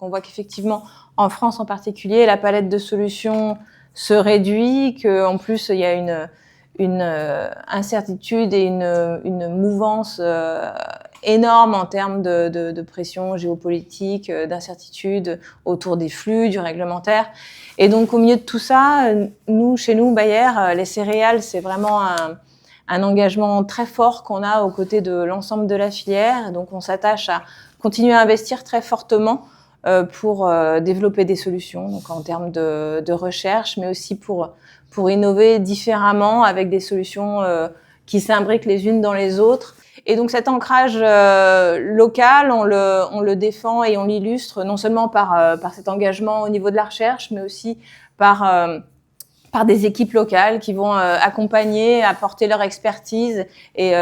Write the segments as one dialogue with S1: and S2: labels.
S1: On voit qu'effectivement, en France en particulier, la palette de solutions se réduit, qu'en plus, il y a une incertitude et une mouvance énorme en termes de pression géopolitique, d'incertitude autour des flux, du réglementaire. Et donc, au milieu de tout ça, chez nous, Bayer, les céréales, c'est vraiment un engagement très fort qu'on a aux côtés de l'ensemble de la filière. Donc, on s'attache à continuer à investir très fortement pour développer des solutions, donc en termes de recherche, mais aussi pour innover différemment avec des solutions qui s'imbriquent les unes dans les autres. Et donc cet ancrage local, on le défend et on l'illustre non seulement par cet engagement au niveau de la recherche, mais aussi par des équipes locales qui vont accompagner, apporter leur expertise et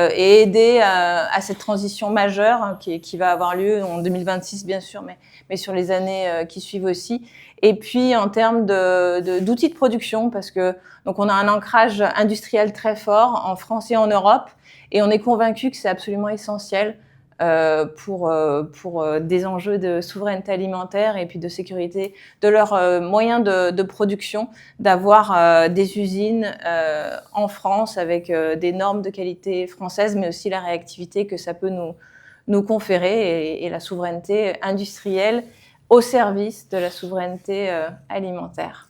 S1: aider à cette transition majeure qui va avoir lieu en 2026 bien sûr, mais sur les années qui suivent aussi. Et puis en termes d'outils de production, parce que donc on a un ancrage industriel très fort en France et en Europe, et on est convaincu que c'est absolument essentiel pour des enjeux de souveraineté alimentaire et puis de sécurité de leurs moyens de production, d'avoir des usines en France avec des normes de qualité françaises, mais aussi la réactivité que ça peut nous conférer et la souveraineté industrielle au service de la souveraineté alimentaire.